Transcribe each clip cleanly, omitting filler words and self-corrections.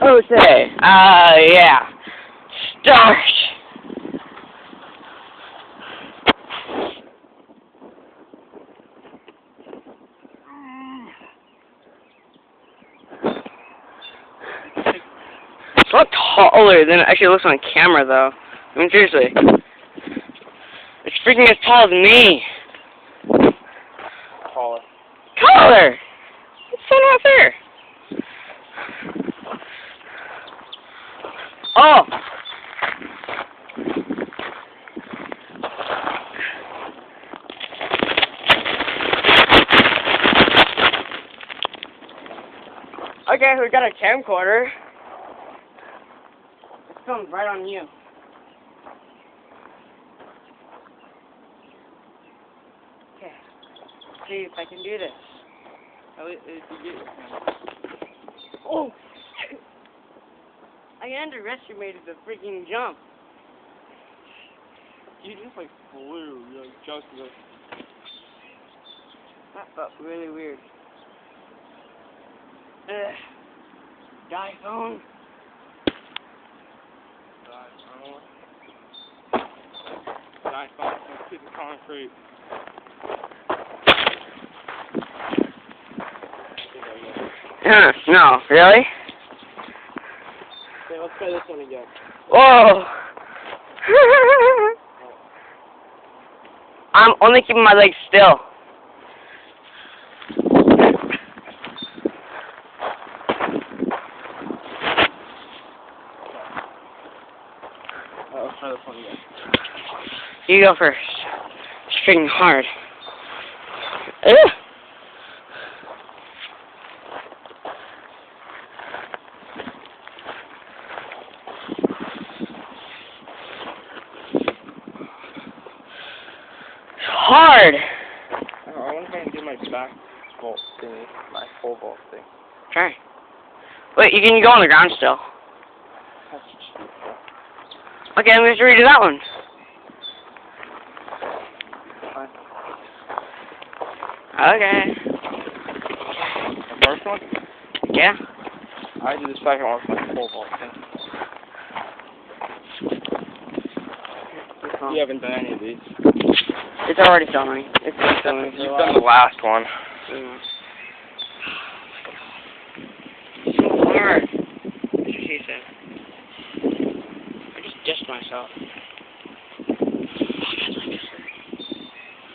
Okay. Yeah. Start. It's a lot taller than it actually looks on camera, though. I mean, seriously. It's freaking as tall as me. Taller. Taller! It's so not fair. Oh! Okay, we got a camcorder. It films right on you. Okay. Let's see if I can do this. Oh! I underestimated the freaking jump. You just like flew. You like jumped to the. That felt really weird. Ugh. Die phone. Die phone. Let's keep the concrete. No, really? Okay, let's try this one again. Whoa! I'm only keeping my legs still. Let's try this one again. You go first. It's freaking hard. Ugh. Hard. I wonder if I can do my back vault thingy, my full vault thing. Try. Wait, you can go on the ground still. Okay, I'm going to redo that one. Fine. Okay. The first one? Yeah. I do the second one with my full vault thing. You haven't done any of these. It's already filming. It's been filming. You've done the last one. Mm. So hard. That's what she said. I just dissed myself.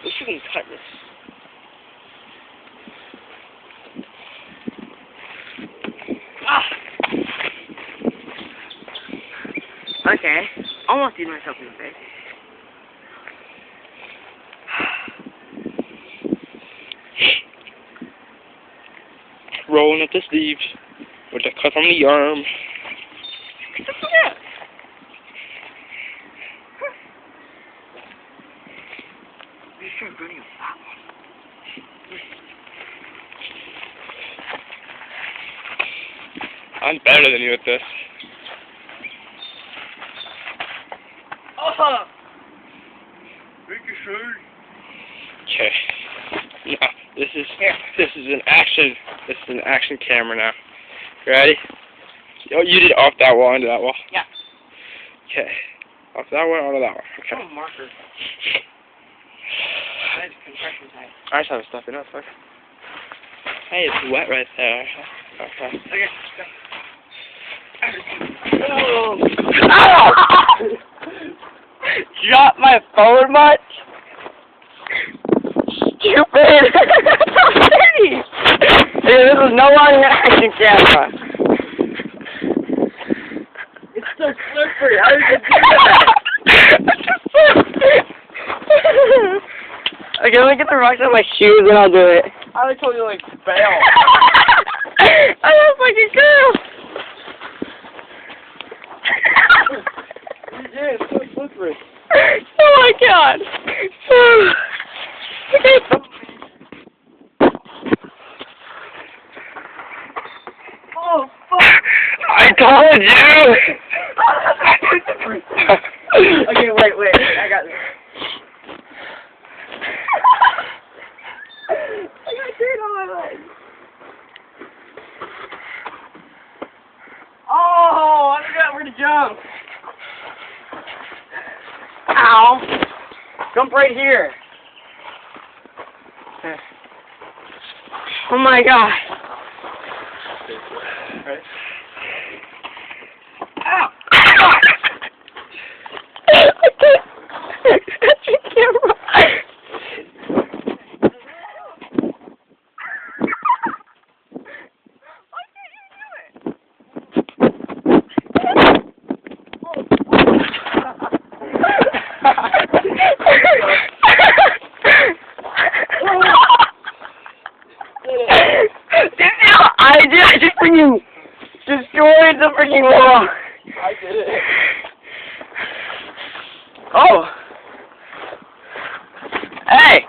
We shouldn't cut this. Ah! Okay. Almost did myself in the face. Rolling up the sleeves with the cut on the arm. Yeah. You should have running that one. I'm better than you at this. Oh! Okay. Now, this is an action camera now. You ready? Oh, you did off that wall into that wall. Yeah. Okay. Off that one onto that one. Okay. Oh, marker. That's compression tight. I just have stuff in it. Fuck. Hey, it's wet right there. Okay. Okay. Oh! Ow! Drop my phone much? Stupid! Dude, this is no longer an action camera. It's so slippery. How did you do that? Okay, let me get the rocks out of my shoes and I'll do it. I would told you like fail. I look like a girl. Yeah, it's so slippery. Oh my god. Okay. Oh fuck. I told you. Okay, wait. I got this. I got dirt on my leg. Oh! to jump. Ow. Jump right here. Oh my god. Right. Ow. I can't. I just freaking destroyed the freaking wall. I did it. Oh. Hey.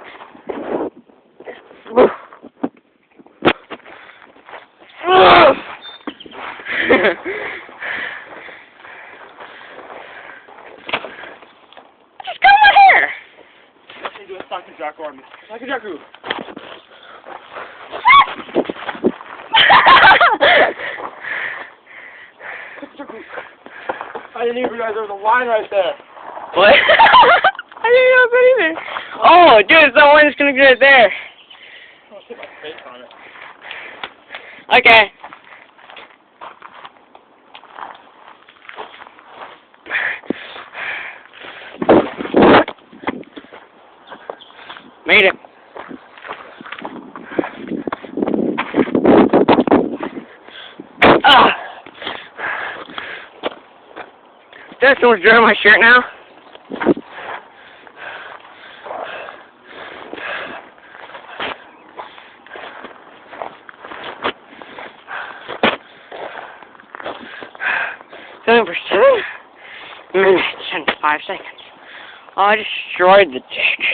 Just cut my hair. Let's do a Saki Jaku on me. Saki Jaku. I didn't even realize there was a line right there. What? I didn't know that either. Oh, dude, someone's gonna get it there. I'll put my face on it. Okay. Made it. Ah. Did someone's drawing my shirt now? Going for 7 minutes and 5 seconds. Oh, I destroyed the dick.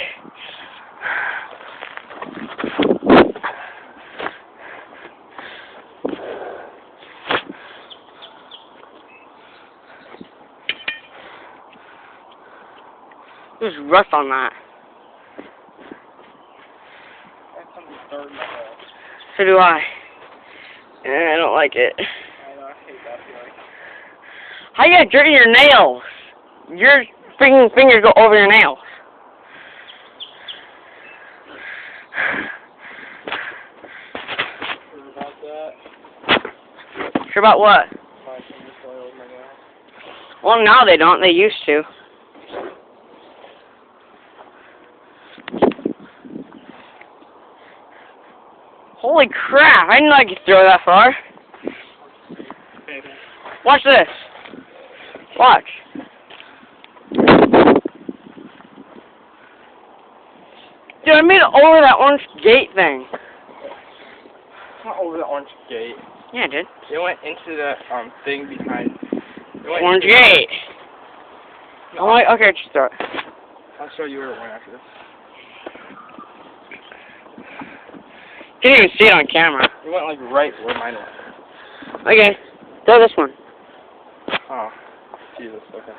There's rust on that. That's something dirty. So do I. And I don't like it. I know, I hate that feeling. How you got dirt in your nails? Your freaking fingers go over your nails. Sure about that? Sure about what? My fingers going over my nails. Well, now they don't. They used to. Holy crap! I didn't know I could throw that far. Watch this. Watch. Dude, I made it over that orange gate thing. It's not over the orange gate. Yeah, I did. It went into the thing behind. Orange gate. Oh, okay, just throw it. I'll show you where it went after this. Can't even see it on camera. It went like right where mine went. Okay, throw this one. Oh, Jesus, okay.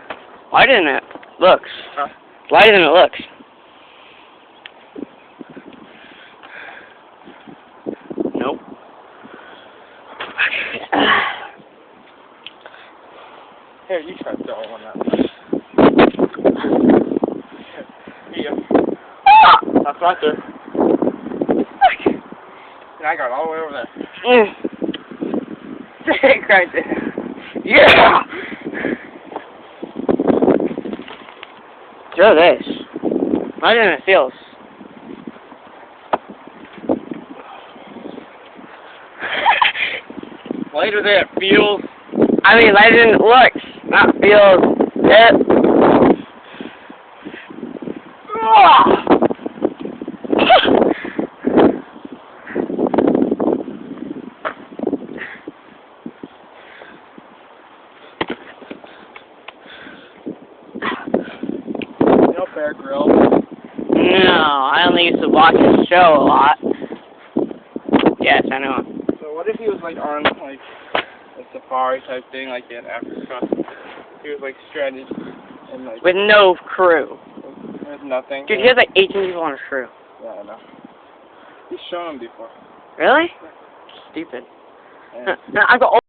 Lighter than it looks. Huh? Lighter than it looks. Nope. Here, you try throwing one that way. Here you go. That's right there. And I got it all the way over there. Stick right there. Yeah! Throw this. Lighter than it feels. Lighter than it feels. I mean, lighter than it looks. Not feels. No Bear Grill. No, I only used to watch the show a lot. Yes, I know. So what if he was like on like a safari type thing, like in Africa? He was like stranded and like With no crew. with nothing. Dude, he has like 18 people on his crew. Yeah, I know. He's shown him before. Really? Stupid. Yeah. No, I've got